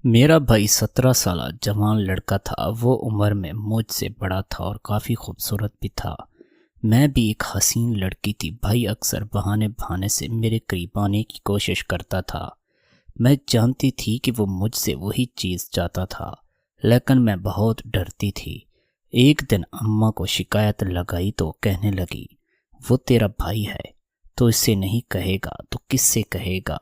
میرا بھائی 17 سالہ جوان لڑکا تھا۔ وہ عمر میں مجھ سے بڑا تھا اور کافی خوبصورت بھی تھا۔ میں بھی ایک حسین لڑکی تھی۔ بھائی اکثر بہانے بہانے سے میرے قریب آنے کی کوشش کرتا تھا۔ میں جانتی تھی کہ وہ مجھ سے وہی چیز چاہتا تھا، لیکن میں بہت ڈرتی تھی۔ ایک دن اماں کو شکایت لگائی تو کہنے لگی، وہ تیرا بھائی ہے تو اس سے نہیں کہے گا تو کس سے کہے گا؟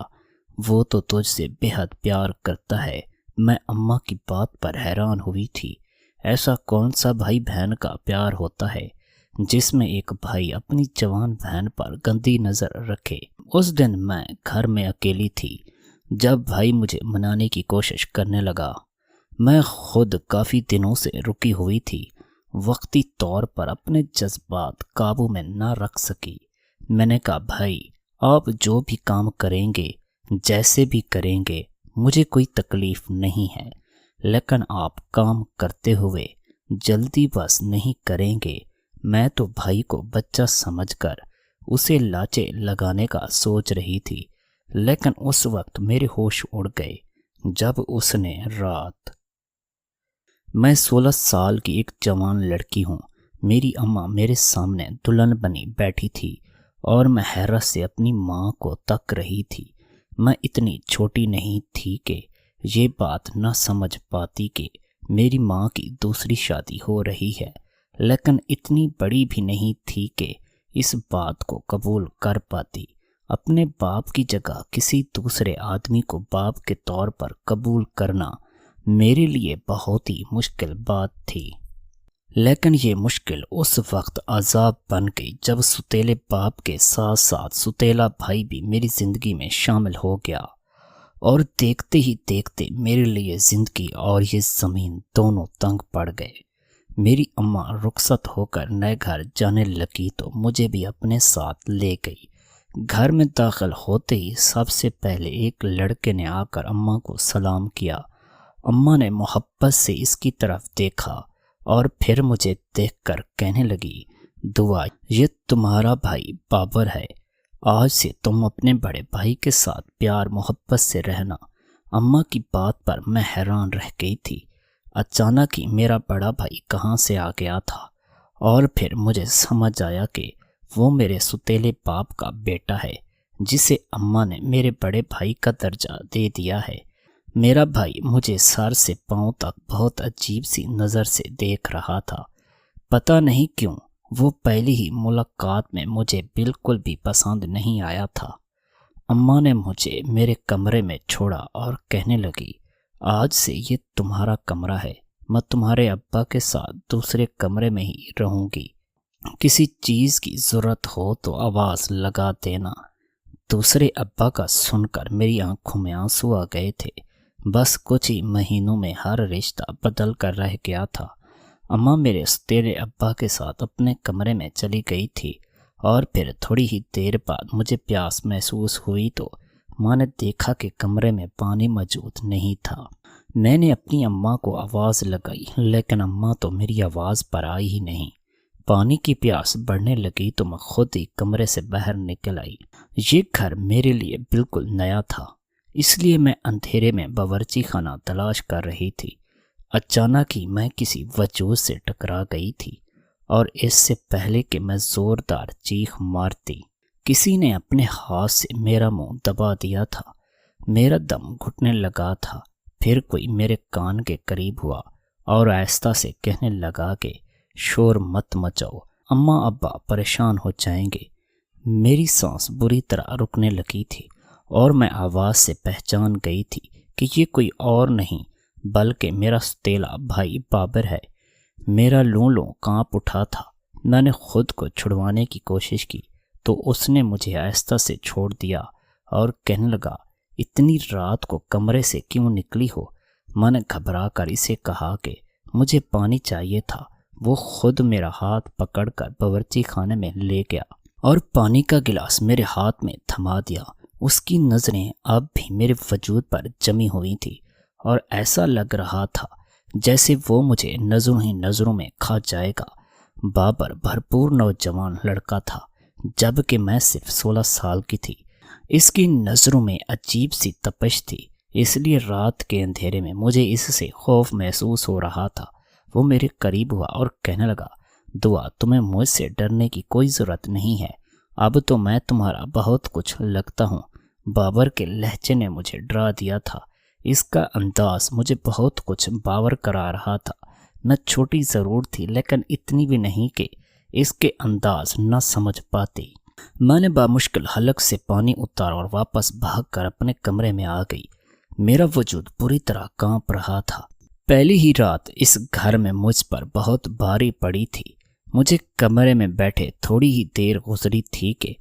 وہ تو تجھ سے بے حد پیار کرتا ہے۔ میں اماں کی بات پر حیران ہوئی تھی۔ ایسا کون سا بھائی بہن کا پیار ہوتا ہے جس میں ایک بھائی اپنی جوان بہن پر گندی نظر رکھے؟ اس دن میں گھر میں اکیلی تھی جب بھائی مجھے منانے کی کوشش کرنے لگا۔ میں خود کافی دنوں سے رکی ہوئی تھی، وقتی طور پر اپنے جذبات قابو میں نہ رکھ سکی۔ میں نے کہا، بھائی آپ جو بھی کام کریں گے، جیسے بھی کریں گے، مجھے کوئی تکلیف نہیں ہے، لیکن آپ کام کرتے ہوئے جلدی بس نہیں کریں گے۔ میں تو بھائی کو بچہ سمجھ کر اسے لاچے لگانے کا سوچ رہی تھی، لیکن اس وقت میرے ہوش اڑ گئے جب اس نے رات میں 16 سال کی ایک جوان لڑکی ہوں۔ میری اماں میرے سامنے دلہن بنی بیٹھی تھی اور میں حیرت سے اپنی ماں کو تک رہی تھی۔ میں اتنی چھوٹی نہیں تھی کہ یہ بات نہ سمجھ پاتی کہ میری ماں کی دوسری شادی ہو رہی ہے، لیکن اتنی بڑی بھی نہیں تھی کہ اس بات کو قبول کر پاتی۔ اپنے باپ کی جگہ کسی دوسرے آدمی کو باپ کے طور پر قبول کرنا میرے لیے بہت ہی مشکل بات تھی، لیکن یہ مشکل اس وقت عذاب بن گئی جب ستیلے باپ کے ساتھ ساتھ ستیلا بھائی بھی میری زندگی میں شامل ہو گیا، اور دیکھتے ہی دیکھتے میرے لیے زندگی اور یہ زمین دونوں تنگ پڑ گئے۔ میری اماں رخصت ہو کر نئے گھر جانے لگی تو مجھے بھی اپنے ساتھ لے گئی۔ گھر میں داخل ہوتے ہی سب سے پہلے ایک لڑکے نے آ کر اماں کو سلام کیا۔ اماں نے محبت سے اس کی طرف دیکھا اور پھر مجھے دیکھ کر کہنے لگی، دعا، یہ تمہارا بھائی بابر ہے، آج سے تم اپنے بڑے بھائی کے ساتھ پیار محبت سے رہنا۔ اماں کی بات پر میں حیران رہ گئی تھی۔ اچانک ہی میرا بڑا بھائی کہاں سے آ گیا تھا، اور پھر مجھے سمجھ آیا کہ وہ میرے ستیلے باپ کا بیٹا ہے جسے اماں نے میرے بڑے بھائی کا درجہ دے دیا ہے۔ میرا بھائی مجھے سر سے پاؤں تک بہت عجیب سی نظر سے دیکھ رہا تھا۔ پتہ نہیں کیوں وہ پہلی ہی ملاقات میں مجھے بالکل بھی پسند نہیں آیا تھا۔ اماں نے مجھے میرے کمرے میں چھوڑا اور کہنے لگی، آج سے یہ تمہارا کمرہ ہے، میں تمہارے ابا کے ساتھ دوسرے کمرے میں ہی رہوں گی، کسی چیز کی ضرورت ہو تو آواز لگا دینا۔ دوسرے ابا کا سن کر میری آنکھوں میں آنسو آ گئے تھے۔ بس کچھ ہی مہینوں میں ہر رشتہ بدل کر رہ گیا تھا۔ اماں میرے ستیلے ابا کے ساتھ اپنے کمرے میں چلی گئی تھی، اور پھر تھوڑی ہی دیر بعد مجھے پیاس محسوس ہوئی تو ماں نے دیکھا کہ کمرے میں پانی موجود نہیں تھا۔ میں نے اپنی اماں کو آواز لگائی، لیکن اماں تو میری آواز پر آئی ہی نہیں۔ پانی کی پیاس بڑھنے لگی تو میں خود ہی کمرے سے باہر نکل آئی۔ یہ گھر میرے لیے بالکل نیا تھا، اس لیے میں اندھیرے میں باورچی خانہ تلاش کر رہی تھی۔ اچانک ہی میں کسی وجود سے ٹکرا گئی تھی، اور اس سے پہلے کہ میں زوردار چیخ مارتی، کسی نے اپنے ہاتھ سے میرا منہ دبا دیا تھا۔ میرا دم گھٹنے لگا تھا۔ پھر کوئی میرے کان کے قریب ہوا اور آہستہ سے کہنے لگا کہ شور مت مچاؤ، اماں ابا پریشان ہو جائیں گے۔ میری سانس بری طرح رکنے لگی تھی، اور میں آواز سے پہچان گئی تھی کہ یہ کوئی اور نہیں بلکہ میرا ستیلا بھائی بابر ہے۔ میرا لوں کانپ اٹھا تھا۔ میں نے خود کو چھڑوانے کی کوشش کی تو اس نے مجھے آہستہ سے چھوڑ دیا اور کہنے لگا، اتنی رات کو کمرے سے کیوں نکلی ہو؟ میں نے گھبرا کر اسے کہا کہ مجھے پانی چاہیے تھا۔ وہ خود میرا ہاتھ پکڑ کر باورچی خانے میں لے گیا اور پانی کا گلاس میرے ہاتھ میں تھما دیا۔ اس کی نظریں اب بھی میرے وجود پر جمی ہوئی تھی، اور ایسا لگ رہا تھا جیسے وہ مجھے نظروں ہی نظروں میں کھا جائے گا۔ بابر بھرپور نوجوان لڑکا تھا، جبکہ میں صرف 16 سال کی تھی۔ اس کی نظروں میں عجیب سی تپش تھی، اس لیے رات کے اندھیرے میں مجھے اس سے خوف محسوس ہو رہا تھا۔ وہ میرے قریب ہوا اور کہنے لگا، دعا تمہیں مجھ سے ڈرنے کی کوئی ضرورت نہیں ہے، اب تو میں تمہارا بہت کچھ لگتا ہوں۔ بابر کے لہجے نے مجھے ڈرا دیا تھا، اس کا انداز مجھے بہت کچھ باور کرا رہا تھا۔ نہ چھوٹی ضرور تھی لیکن اتنی بھی نہیں کہ اس کے انداز نہ سمجھ پاتی۔ میں نے بامشکل حلق سے پانی اتارا اور واپس بھاگ کر اپنے کمرے میں آ گئی۔ میرا وجود بری طرح کانپ رہا تھا۔ پہلی ہی رات اس گھر میں مجھ پر بہت بھاری پڑی تھی۔ مجھے کمرے میں بیٹھے تھوڑی ہی دیر گزری تھی کہ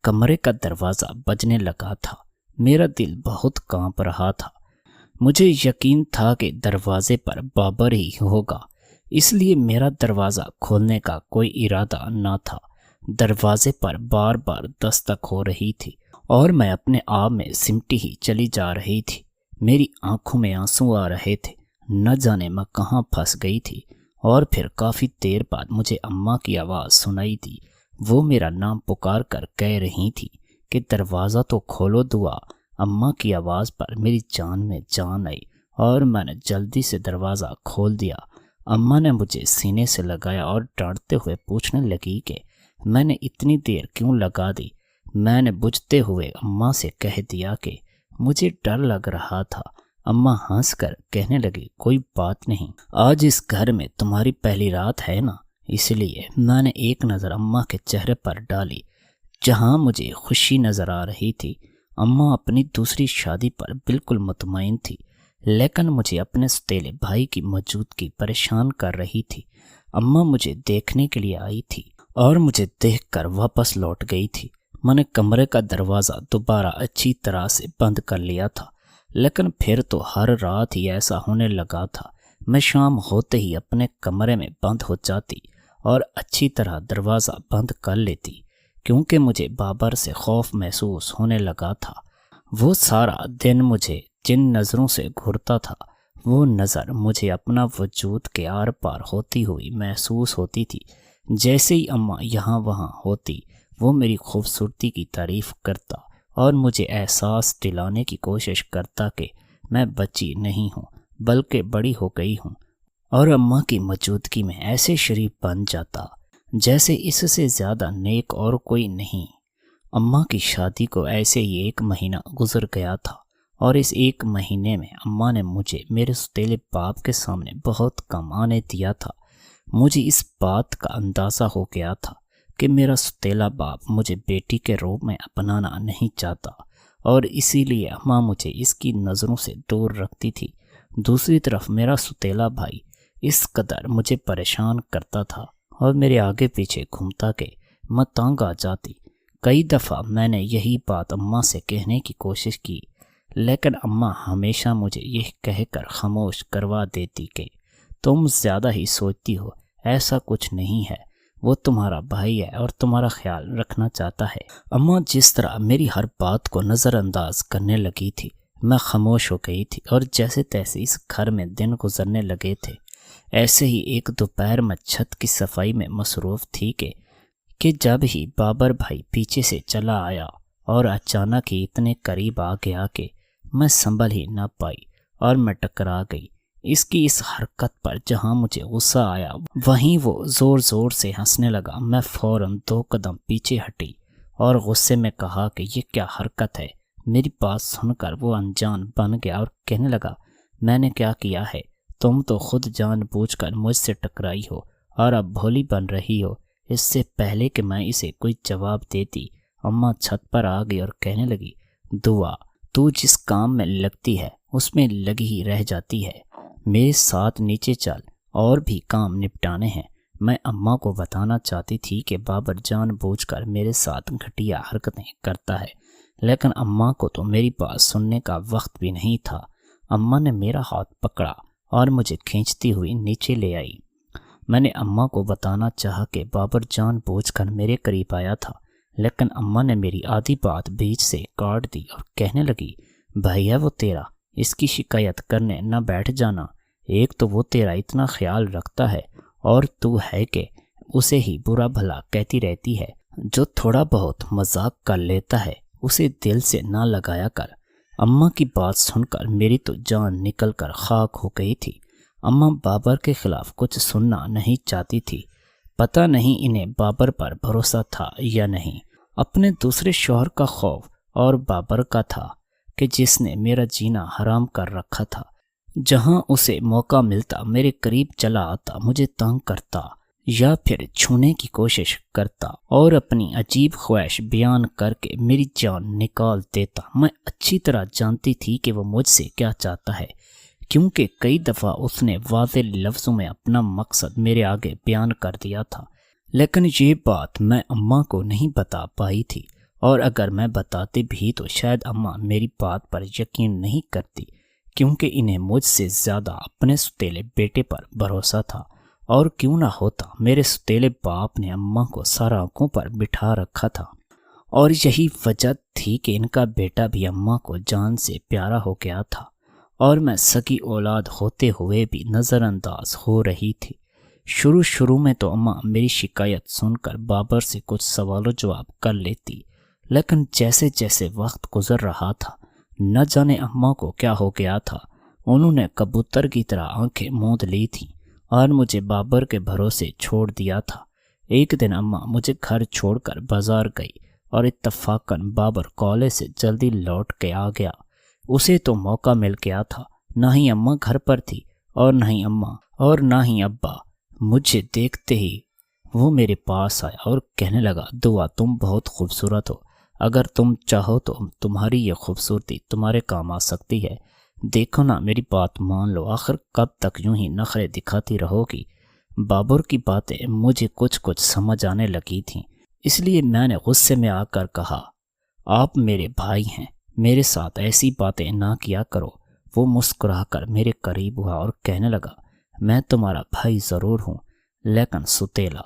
کمرے کا دروازہ بجنے لگا تھا۔ میرا دل بہت کانپ رہا تھا۔ مجھے یقین تھا کہ دروازے پر بابر ہی ہوگا، اس لیے میرا دروازہ کھولنے کا کوئی ارادہ نہ تھا۔ دروازے پر بار بار دستک ہو رہی تھی اور میں اپنے آپ میں سمٹی ہی چلی جا رہی تھی۔ میری آنکھوں میں آنسو آ رہے تھے، نہ جانے میں کہاں پھنس گئی تھی۔ اور پھر کافی دیر بعد مجھے اماں کی آواز سنائی دی۔ وہ میرا نام پکار کر کہہ رہی تھی کہ دروازہ تو کھولو دعا۔ اماں کی آواز پر میری جان میں جان آئی اور میں نے جلدی سے دروازہ کھول دیا۔ اماں نے مجھے سینے سے لگایا اور ڈانٹتے ہوئے پوچھنے لگی کہ میں نے اتنی دیر کیوں لگا دی۔ میں نے بجھتے ہوئے اماں سے کہہ دیا کہ مجھے ڈر لگ رہا تھا۔ اماں ہنس کر کہنے لگی، کوئی بات نہیں، آج اس گھر میں تمہاری پہلی رات ہے نا، اس لیے میں نے ایک نظر اماں کے چہرے پر ڈالی جہاں مجھے خوشی نظر آ رہی تھی۔ اماں اپنی دوسری شادی پر بالکل مطمئن تھی، لیکن مجھے اپنے ستیلے بھائی کی موجودگی پریشان کر رہی تھی۔ اماں مجھے دیکھنے کے لیے آئی تھی اور مجھے دیکھ کر واپس لوٹ گئی تھی۔ میں نے کمرے کا دروازہ دوبارہ اچھی طرح سے بند کر لیا تھا، لیکن پھر تو ہر رات ہی ایسا ہونے لگا تھا۔ میں شام ہوتے ہی اپنے کمرے میں بند ہو جاتی اور اچھی طرح دروازہ بند کر لیتی، کیونکہ مجھے بابر سے خوف محسوس ہونے لگا تھا۔ وہ سارا دن مجھے جن نظروں سے گھورتا تھا، وہ نظر مجھے اپنا وجود کے آر پار ہوتی ہوئی محسوس ہوتی تھی۔ جیسے ہی اماں یہاں وہاں ہوتی، وہ میری خوبصورتی کی تعریف کرتا اور مجھے احساس دلانے کی کوشش کرتا کہ میں بچی نہیں ہوں بلکہ بڑی ہو گئی ہوں، اور اماں کی موجودگی میں ایسے شریف بن جاتا جیسے اس سے زیادہ نیک اور کوئی نہیں۔ اماں کی شادی کو ایسے ہی 1 مہینہ گزر گیا تھا، اور اس 1 مہینے میں اماں نے مجھے میرے ستیلے باپ کے سامنے بہت کم آنے دیا تھا۔ مجھے اس بات کا اندازہ ہو گیا تھا کہ میرا ستیلا باپ مجھے بیٹی کے روپ میں اپنانا نہیں چاہتا، اور اسی لیے اماں مجھے اس کی نظروں سے دور رکھتی تھی۔ دوسری طرف میرا ستیلا بھائی اس قدر مجھے پریشان کرتا تھا اور میرے آگے پیچھے گھومتا کہ میں تنگ آ جاتی۔ کئی دفعہ میں نے یہی بات اماں سے کہنے کی کوشش کی، لیکن اماں ہمیشہ مجھے یہ کہہ کر خاموش کروا دیتی کہ تم زیادہ ہی سوچتی ہو، ایسا کچھ نہیں ہے، وہ تمہارا بھائی ہے اور تمہارا خیال رکھنا چاہتا ہے۔ اماں جس طرح میری ہر بات کو نظر انداز کرنے لگی تھی، میں خاموش ہو گئی تھی، اور جیسے تیسے اس گھر میں دن گزرنے لگے تھے۔ ایسے ہی ایک دوپہر میں چھت کی صفائی میں مصروف تھی کہ جب ہی بابر بھائی پیچھے سے چلا آیا اور اچانک ہی اتنے قریب آ گیا کہ میں سنبھل ہی نہ پائی اور میں ٹکرا گئی۔ اس کی اس حرکت پر جہاں مجھے غصہ آیا، وہیں وہ زور زور سے ہنسنے لگا۔ میں فوراً 2 قدم پیچھے ہٹی اور غصے میں کہا کہ یہ کیا حرکت ہے۔ میری بات سن کر وہ انجان بن گیا اور کہنے لگا، میں نے کیا کیا ہے؟ تم تو خود جان بوجھ کر مجھ سے ٹکرائی ہو اور اب بھولی بن رہی ہو۔ اس سے پہلے کہ میں اسے کوئی جواب دیتی، اماں چھت پر آ گئی اور کہنے لگی، دعا تو جس کام میں لگتی ہے اس میں لگی ہی رہ جاتی ہے، میرے ساتھ نیچے چل، اور بھی کام نپٹانے ہیں۔ میں اماں کو بتانا چاہتی تھی کہ بابر جان بوجھ کر میرے ساتھ گھٹیا حرکتیں کرتا ہے، لیکن اماں کو تو میری بات سننے کا وقت بھی نہیں تھا۔ اماں نے میرا ہاتھ پکڑا اور مجھے کھینچتی ہوئی نیچے لے آئی۔ میں نے اماں کو بتانا چاہا کہ بابر جان بوجھ کر میرے قریب آیا تھا، لیکن اماں نے میری آدھی بات بیچ سے کاٹ دی اور کہنے لگی، بھائی ہے وہ تیرا، اس کی شکایت کرنے نہ بیٹھ جانا۔ ایک تو وہ تیرا اتنا خیال رکھتا ہے، اور تو ہے کہ اسے ہی برا بھلا کہتی رہتی ہے۔ جو تھوڑا بہت مذاق کر لیتا ہے اسے دل سے نہ لگایا کر۔ اماں کی بات سن کر میری تو جان نکل کر خاک ہو گئی تھی۔ اماں بابر کے خلاف کچھ سننا نہیں چاہتی تھی۔ پتہ نہیں انہیں بابر پر بھروسہ تھا یا نہیں۔ اپنے دوسرے شوہر کا خوف اور بابر کا تھا کہ جس نے میرا جینا حرام کر رکھا تھا، جہاں اسے موقع ملتا میرے قریب چلا آتا، مجھے تنگ کرتا یا پھر چھونے کی کوشش کرتا اور اپنی عجیب خواہش بیان کر کے میری جان نکال دیتا۔ میں اچھی طرح جانتی تھی کہ وہ مجھ سے کیا چاہتا ہے، کیونکہ کئی دفعہ اس نے واضح لفظوں میں اپنا مقصد میرے آگے بیان کر دیا تھا، لیکن یہ بات میں اماں کو نہیں بتا پائی تھی، اور اگر میں بتاتی بھی تو شاید اماں میری بات پر یقین نہیں کرتی، کیونکہ انہیں مجھ سے زیادہ اپنے ستیلے بیٹے پر بھروسہ تھا۔ اور کیوں نہ ہوتا، میرے ستیلے باپ نے اماں کو سر آنکھوں پر بٹھا رکھا تھا، اور یہی وجہ تھی کہ ان کا بیٹا بھی اماں کو جان سے پیارا ہو گیا تھا، اور میں سگی اولاد ہوتے ہوئے بھی نظر انداز ہو رہی تھی۔ شروع میں تو اماں میری شکایت سن کر بابر سے کچھ سوال و جواب کر لیتی، لیکن جیسے جیسے وقت گزر رہا تھا، نہ جانے اماں کو کیا ہو گیا تھا، انہوں نے کبوتر کی طرح آنکھیں موند لی تھیں اور مجھے بابر کے بھروسے چھوڑ دیا تھا۔ ایک دن اماں مجھے گھر چھوڑ کر بازار گئی، اور اتفاقاً بابر کالج سے جلدی لوٹ کے آ گیا۔ اسے تو موقع مل گیا تھا، نہ ہی اماں گھر پر تھی اور نہ ہی اماں اور نہ ہی ابا۔ مجھے دیکھتے ہی وہ میرے پاس آیا اور کہنے لگا، دعا تم بہت خوبصورت ہو، اگر تم چاہو تو تمہاری یہ خوبصورتی تمہارے کام آ سکتی ہے، دیکھو نا میری بات مان لو، آخر کب تک یوں ہی نخرے دکھاتی رہو گی۔ بابر کی باتیں مجھے کچھ سمجھ آنے لگی تھیں، اس لیے میں نے غصے میں آ کر کہا، آپ میرے بھائی ہیں، میرے ساتھ ایسی باتیں نہ کیا کرو۔ وہ مسکرا کر میرے قریب ہوا اور کہنے لگا، میں تمہارا بھائی ضرور ہوں، لیکن ستیلا۔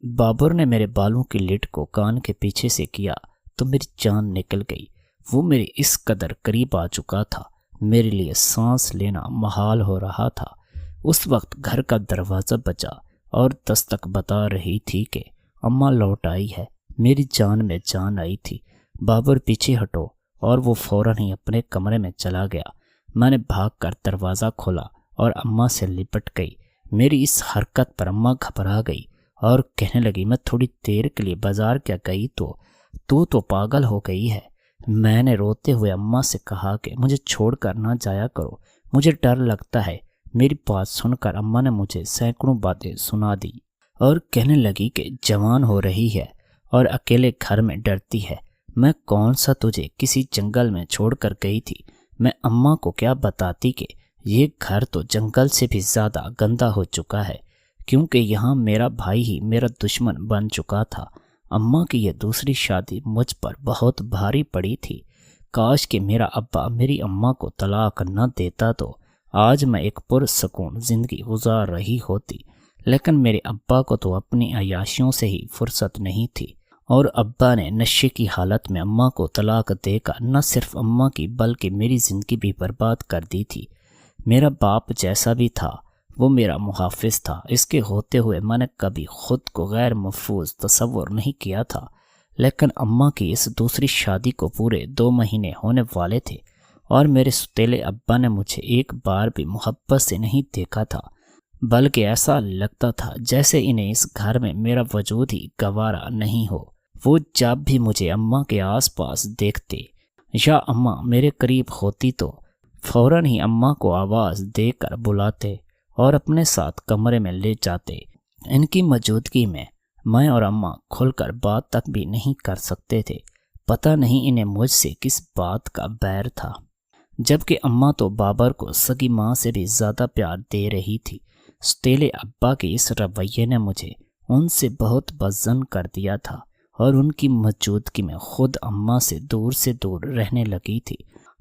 بابر نے میرے بالوں کی لٹ کو کان کے پیچھے سے کیا تو میری جان نکل گئی۔ وہ میرے اس قدر قریب آ چکا تھا، میرے لیے سانس لینا محال ہو رہا تھا۔ اس وقت گھر کا دروازہ بجا اور دستک بتا رہی تھی کہ اماں لوٹ آئی ہے۔ میری جان میں جان آئی تھی۔ بابر پیچھے ہٹو، اور وہ فوراً ہی اپنے کمرے میں چلا گیا۔ میں نے بھاگ کر دروازہ کھولا اور اماں سے لپٹ گئی۔ میری اس حرکت پر اماں گھبرا گئی اور کہنے لگی، میں تھوڑی دیر کے لیے بازار کیا گئی تو پاگل ہو گئی ہے۔ میں نے روتے ہوئے اماں سے کہا کہ مجھے چھوڑ کر نہ جایا کرو، مجھے ڈر لگتا ہے۔ میری بات سن کر اماں نے مجھے سینکڑوں باتیں سنا دی اور کہنے لگی کہ جوان ہو رہی ہے اور اکیلے گھر میں ڈرتی ہے۔ میں کون سا تجھے کسی جنگل میں چھوڑ کر گئی تھی؟ میں اماں کو کیا بتاتی کہ یہ گھر تو جنگل سے بھی زیادہ گندا ہو چکا ہے، کیونکہ یہاں میرا بھائی ہی میرا دشمن بن چکا تھا۔ اماں کی یہ دوسری شادی مجھ پر بہت بھاری پڑی تھی۔ کاش کہ میرا ابا میری اماں کو طلاق نہ دیتا تو آج میں ایک پرسکون زندگی گزار رہی ہوتی، لیکن میرے ابا کو تو اپنی عیاشیوں سے ہی فرصت نہیں تھی، اور ابا نے نشے کی حالت میں اماں کو طلاق دے کر نہ صرف اماں کی بلکہ میری زندگی بھی برباد کر دی تھی۔ میرا باپ جیسا بھی تھا وہ میرا محافظ تھا، اس کے ہوتے ہوئے میں نے کبھی خود کو غیر محفوظ تصور نہیں کیا تھا، لیکن اماں کی اس دوسری شادی کو پورے 2 مہینے ہونے والے تھے، اور میرے ستیلے ابا نے مجھے ایک بار بھی محبت سے نہیں دیکھا تھا، بلکہ ایسا لگتا تھا جیسے انہیں اس گھر میں میرا وجود ہی گوارا نہیں ہو۔ وہ جب بھی مجھے اماں کے آس پاس دیکھتے یا اماں میرے قریب ہوتی تو فوراً ہی اماں کو آواز دے کر بلاتے اور اپنے ساتھ کمرے میں لے جاتے۔ ان کی موجودگی میں اور اماں کھل کر بات تک بھی نہیں کر سکتے تھے۔ پتہ نہیں انہیں مجھ سے کس بات کا بیر تھا، جبکہ اماں تو بابر کو سگی ماں سے بھی زیادہ پیار دے رہی تھی۔ ستیلے ابا کے اس رویے نے مجھے ان سے بہت بدظن کر دیا تھا، اور ان کی موجودگی میں خود اماں سے دور رہنے لگی تھی۔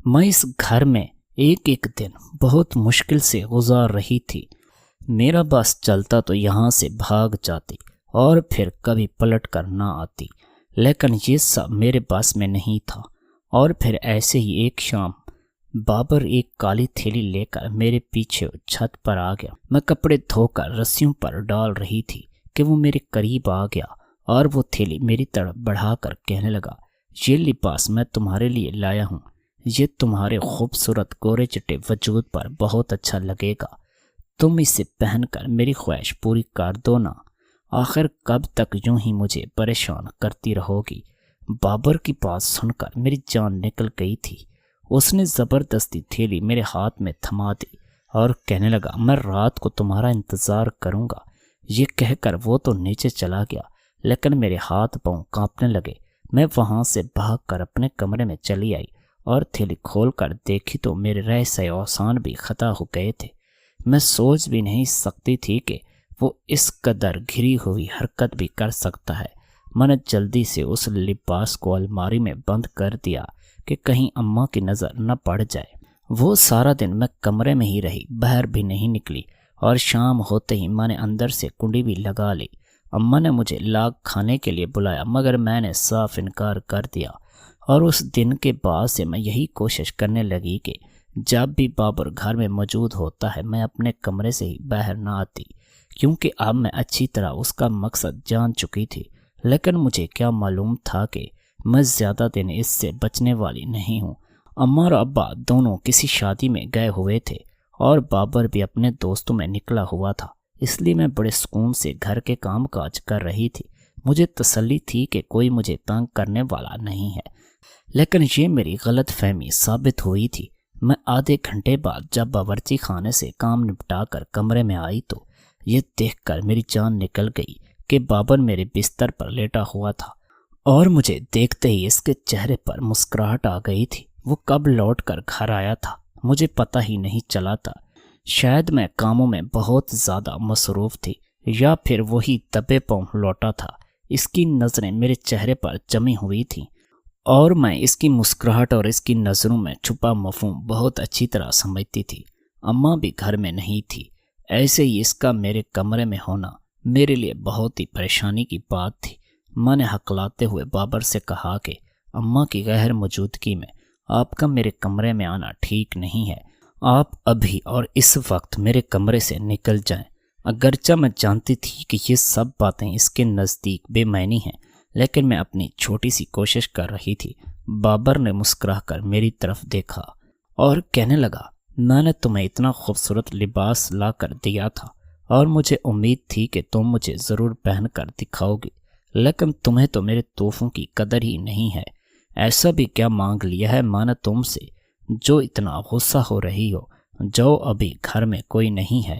میں اس گھر میں ایک دن بہت مشکل سے گزار رہی تھی۔ میرا بس چلتا تو یہاں سے بھاگ جاتی اور پھر کبھی پلٹ کر نہ آتی، لیکن یہ سب میرے بس میں نہیں تھا۔ اور پھر ایسے ہی ایک شام بابر ایک کالی تھیلی لے کر میرے پیچھے چھت پر آ گیا۔ میں کپڑے دھو کر رسیوں پر ڈال رہی تھی کہ وہ میرے قریب آ گیا اور وہ تھیلی میری طرف بڑھا کر کہنے لگا، یہ لباس میں تمہارے لیے لایا ہوں، یہ تمہارے خوبصورت گورے چٹے وجود پر بہت اچھا لگے گا، تم اسے پہن کر میری خواہش پوری کر دو نا، آخر کب تک یوں ہی مجھے پریشان کرتی رہو گی۔ بابر کی بات سن کر میری جان نکل گئی تھی۔ اس نے زبردستی تھیلی میرے ہاتھ میں تھما دی اور کہنے لگا، میں رات کو تمہارا انتظار کروں گا۔ یہ کہہ کر وہ تو نیچے چلا گیا، لیکن میرے ہاتھ پاؤں کانپنے لگے۔ میں وہاں سے بھاگ کر اپنے کمرے میں چلی آئی اور تھیلی کھول کر دیکھی تو میرے رہسے اوسان بھی خطا ہو گئے تھے۔ میں سوچ بھی نہیں سکتی تھی کہ وہ اس قدر گھری ہوئی حرکت بھی کر سکتا ہے۔ میں نے جلدی سے اس لباس کو الماری میں بند کر دیا کہ کہیں اماں کی نظر نہ پڑ جائے۔ وہ سارا دن میں کمرے میں ہی رہی، باہر بھی نہیں نکلی، اور شام ہوتے ہی میں نے اندر سے کنڈی بھی لگا لی۔ اماں نے مجھے لاگ کھانے کے لیے بلایا، مگر میں نے صاف انکار کر دیا، اور اس دن کے بعد سے میں یہی کوشش کرنے لگی کہ جب بھی بابر گھر میں موجود ہوتا ہے میں اپنے کمرے سے ہی باہر نہ آتی، کیونکہ اب میں اچھی طرح اس کا مقصد جان چکی تھی۔ لیکن مجھے کیا معلوم تھا کہ میں زیادہ دن اس سے بچنے والی نہیں ہوں۔ اماں اور ابا دونوں کسی شادی میں گئے ہوئے تھے اور بابر بھی اپنے دوستوں میں نکلا ہوا تھا، اس لیے میں بڑے سکون سے گھر کے کام کاج کر رہی تھی۔ مجھے تسلی تھی کہ کوئی مجھے تنگ کرنے والا نہیں ہے، لیکن یہ میری غلط فہمی ثابت ہوئی تھی۔ میں آدھے گھنٹے بعد جب باورچی خانے سے کام نپٹا کر کمرے میں آئی تو یہ دیکھ کر میری جان نکل گئی کہ بابر میرے بستر پر لیٹا ہوا تھا، اور مجھے دیکھتے ہی اس کے چہرے پر مسکراہٹ آ گئی تھی۔ وہ کب لوٹ کر گھر آیا تھا مجھے پتہ ہی نہیں چلا تھا۔ شاید میں کاموں میں بہت زیادہ مصروف تھی، یا پھر وہی دبے پاؤں لوٹا تھا۔ اس کی نظریں میرے چہرے پر جمی ہوئی تھیں، اور میں اس کی مسکراہٹ اور اس کی نظروں میں چھپا مفہوم بہت اچھی طرح سمجھتی تھی۔ اماں بھی گھر میں نہیں تھی، ایسے ہی اس کا میرے کمرے میں ہونا میرے لیے بہت ہی پریشانی کی بات تھی۔ میں نے ہکلاتے ہوئے بابر سے کہا کہ اماں کی غیر موجودگی میں آپ کا میرے کمرے میں آنا ٹھیک نہیں ہے، آپ ابھی اور اس وقت میرے کمرے سے نکل جائیں۔ اگرچہ میں جانتی تھی کہ یہ سب باتیں اس کے نزدیک بے معنی ہیں، لیکن میں اپنی چھوٹی سی کوشش کر رہی تھی۔ بابر نے مسکرا کر میری طرف دیکھا اور کہنے لگا، میں نے تمہیں اتنا خوبصورت لباس لا کر دیا تھا اور مجھے امید تھی کہ تم مجھے ضرور پہن کر دکھاؤ گی، لیکن تمہیں تو میرے تحفوں کی قدر ہی نہیں ہے۔ ایسا بھی کیا مانگ لیا ہے میں نے تم سے جو اتنا غصہ ہو رہی ہو؟ جو ابھی گھر میں کوئی نہیں ہے،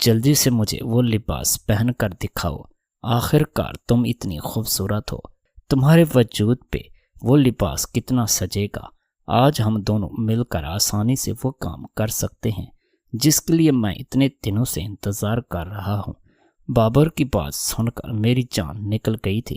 جلدی سے مجھے وہ لباس پہن کر دکھاؤ۔ آخر کار تم اتنی خوبصورت ہو، تمہارے وجود پہ وہ لباس کتنا سجے گا۔ آج ہم دونوں مل کر آسانی سے وہ کام کر سکتے ہیں جس کے لیے میں اتنے دنوں سے انتظار کر رہا ہوں۔ بابر کی بات سن کر میری جان نکل گئی تھی،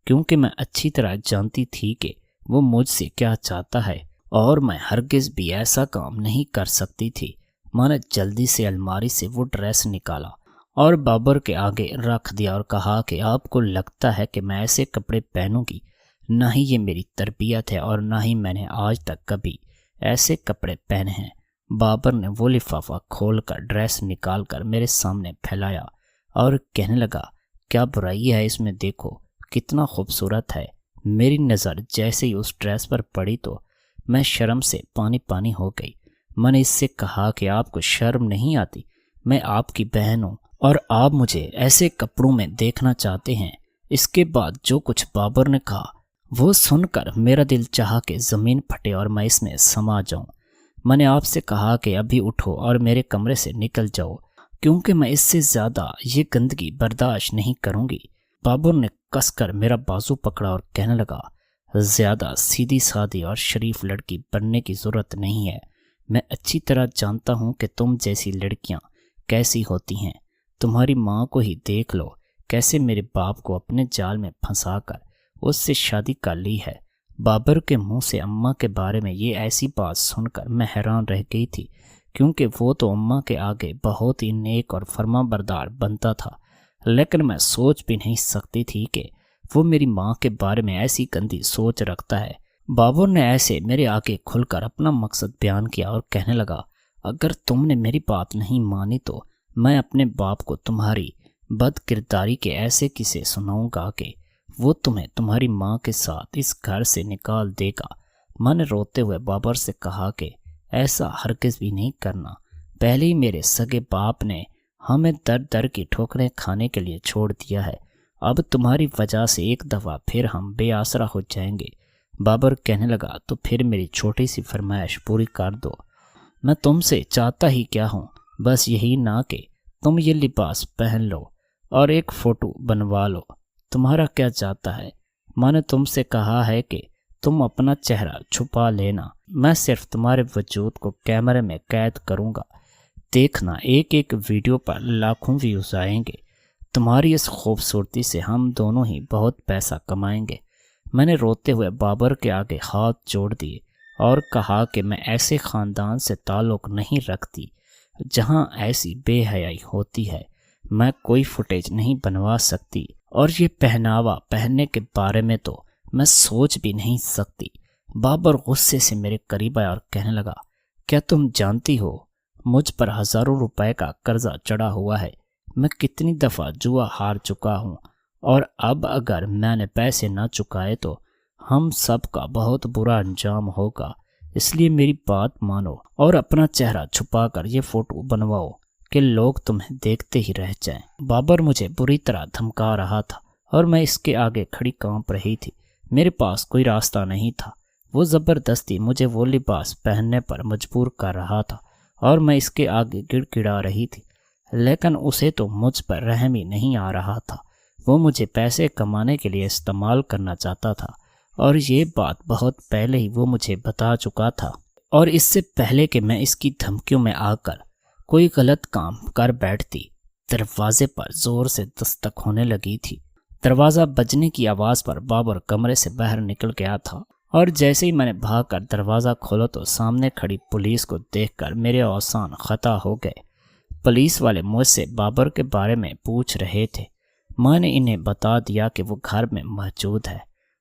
کیونکہ میں اچھی طرح جانتی تھی کہ وہ مجھ سے کیا چاہتا ہے، اور میں ہرگز بھی ایسا کام نہیں کر سکتی تھی۔ میں نے جلدی سے الماری سے وہ ڈریس نکالا اور بابر کے آگے رکھ دیا اور کہا کہ آپ کو لگتا ہے کہ میں ایسے کپڑے پہنوں گی؟ نہ ہی یہ میری تربیت ہے اور نہ ہی میں نے آج تک کبھی ایسے کپڑے پہنے ہیں۔ بابر نے وہ لفافہ کھول کر ڈریس نکال کر میرے سامنے پھیلایا اور کہنے لگا، کیا برائی ہے اس میں؟ دیکھو کتنا خوبصورت ہے۔ میری نظر جیسے ہی اس ڈریس پر پڑی تو میں شرم سے پانی پانی ہو گئی۔ میں نے اس سے کہا کہ آپ کو شرم نہیں آتی؟ میں آپ کی بہن ہوں اور آپ مجھے ایسے کپڑوں میں دیکھنا چاہتے ہیں۔ اس کے بعد جو کچھ بابر نے کہا وہ سن کر میرا دل چاہا کہ زمین پھٹے اور میں اس میں سما جاؤں۔ میں نے آپ سے کہا کہ ابھی اٹھو اور میرے کمرے سے نکل جاؤ، کیونکہ میں اس سے زیادہ یہ گندگی برداشت نہیں کروں گی۔ بابر نے کس کر میرا بازو پکڑا اور کہنے لگا، زیادہ سیدھی سادی اور شریف لڑکی بننے کی ضرورت نہیں ہے۔ میں اچھی طرح جانتا ہوں کہ تم جیسی لڑکیاں کیسی ہوتی ہیں۔ تمہاری ماں کو ہی دیکھ لو، کیسے میرے باپ کو اپنے جال میں پھنسا کر اس سے شادی کر لی ہے۔ بابر کے منہ سے اماں کے بارے میں یہ ایسی بات سن کر میں حیران رہ گئی تھی، کیونکہ وہ تو اماں کے آگے بہت ہی نیک اور فرما بردار بنتا تھا، لیکن میں سوچ بھی نہیں سکتی تھی کہ وہ میری ماں کے بارے میں ایسی گندی سوچ رکھتا ہے۔ بابر نے ایسے میرے آگے کھل کر اپنا مقصد بیان کیا اور کہنے لگا، اگر تم نے میری بات نہیں مانی تو میں اپنے باپ کو تمہاری بد کرداری کے ایسے قصے سناؤں گا کہ وہ تمہیں تمہاری ماں کے ساتھ اس گھر سے نکال دے گا۔ میں نے روتے ہوئے بابر سے کہا کہ ایسا ہرگز بھی نہیں کرنا، پہلے ہی میرے سگے باپ نے ہمیں در در کی ٹھوکریں کھانے کے لیے چھوڑ دیا ہے، اب تمہاری وجہ سے ایک دفعہ پھر ہم بے آسرا ہو جائیں گے۔ بابر کہنے لگا تو پھر میری چھوٹی سی فرمائش پوری کر دو، میں تم سے چاہتا ہی کیا ہوں، بس یہی نہ کہ تم یہ لباس پہن لو اور ایک فوٹو بنوا لو، تمہارا کیا چاہتا ہے؟ میں نے تم سے کہا ہے کہ تم اپنا چہرہ چھپا لینا، میں صرف تمہارے وجود کو کیمرے میں قید کروں گا، دیکھنا ایک ایک ویڈیو پر لاکھوں ویوز آئیں گے، تمہاری اس خوبصورتی سے ہم دونوں ہی بہت پیسہ کمائیں گے۔ میں نے روتے ہوئے بابر کے آگے ہاتھ جوڑ دیے اور کہا کہ میں ایسے خاندان سے تعلق نہیں رکھتی جہاں ایسی بے حیائی ہوتی ہے، میں کوئی فوٹیج نہیں بنوا سکتی، اور یہ پہناوا پہننے کے بارے میں تو میں سوچ بھی نہیں سکتی۔ بابر غصے سے میرے قریب آیا اور کہنے لگا، کیا تم جانتی ہو مجھ پر ہزاروں روپے کا قرضہ چڑھا ہوا ہے، میں کتنی دفعہ جوا ہار چکا ہوں، اور اب اگر میں نے پیسے نہ چکائے تو ہم سب کا بہت برا انجام ہوگا، اس لیے میری بات مانو اور اپنا چہرہ چھپا کر یہ فوٹو بنواؤ کہ لوگ تمہیں دیکھتے ہی رہ جائیں۔ بابر مجھے بری طرح دھمکا رہا تھا اور میں اس کے آگے کھڑی کانپ رہی تھی، میرے پاس کوئی راستہ نہیں تھا، وہ زبردستی مجھے وہ لباس پہننے پر مجبور کر رہا تھا اور میں اس کے آگے گڑ گڑا رہی تھی، لیکن اسے تو مجھ پر رحم ہی نہیں آ رہا تھا، وہ مجھے پیسے کمانے کے لیے استعمال کرنا چاہتا تھا، اور یہ بات بہت پہلے ہی وہ مجھے بتا چکا تھا، اور اس سے پہلے کہ میں اس کی دھمکیوں میں آ کر کوئی غلط کام کر بیٹھتی، دروازے پر زور سے دستک ہونے لگی تھی۔ دروازہ بجنے کی آواز پر بابر کمرے سے باہر نکل گیا تھا، اور جیسے ہی میں نے بھاگ کر دروازہ کھولا تو سامنے کھڑی پولیس کو دیکھ کر میرے اوسان خطا ہو گئے۔ پولیس والے مجھ سے بابر کے بارے میں پوچھ رہے تھے، میں نے انہیں بتا دیا کہ وہ گھر میں موجود ہے،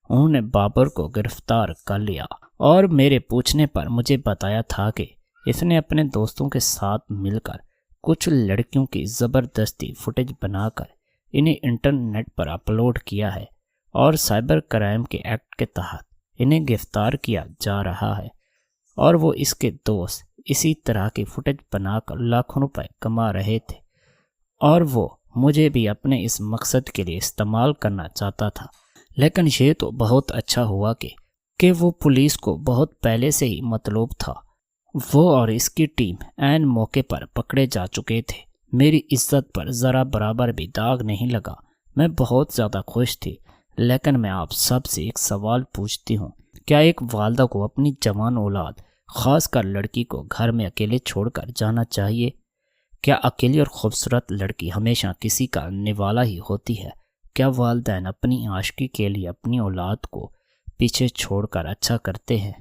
انہوں نے بابر کو گرفتار کر لیا، اور میرے پوچھنے پر مجھے بتایا تھا کہ اس نے اپنے دوستوں کے ساتھ مل کر کچھ لڑکیوں کی زبردستی فوٹیج بنا کر انہیں انٹرنیٹ پر اپلوڈ کیا ہے، اور سائبر کرائم کے ایکٹ کے تحت انہیں گرفتار کیا جا رہا ہے، اور وہ اس کے دوست اسی طرح کی فوٹیج بنا کر لاکھوں روپے کما رہے تھے، اور وہ مجھے بھی اپنے اس مقصد کے لیے استعمال کرنا چاہتا تھا۔ لیکن یہ تو بہت اچھا ہوا کہ وہ پولیس کو بہت پہلے سے ہی مطلوب تھا، وہ اور اس کی ٹیم عین موقع پر پکڑے جا چکے تھے، میری عزت پر ذرا برابر بھی داغ نہیں لگا، میں بہت زیادہ خوش تھی۔ لیکن میں آپ سب سے ایک سوال پوچھتی ہوں، کیا ایک والدہ کو اپنی جوان اولاد، خاص کر لڑکی کو گھر میں اکیلے چھوڑ کر جانا چاہیے؟ کیا اکیلی اور خوبصورت لڑکی ہمیشہ کسی کا نوالا ہی ہوتی ہے؟ کیا والدین اپنی عاشقی کے لیے اپنی اولاد کو پیچھے چھوڑ کر اچھا کرتے ہیں؟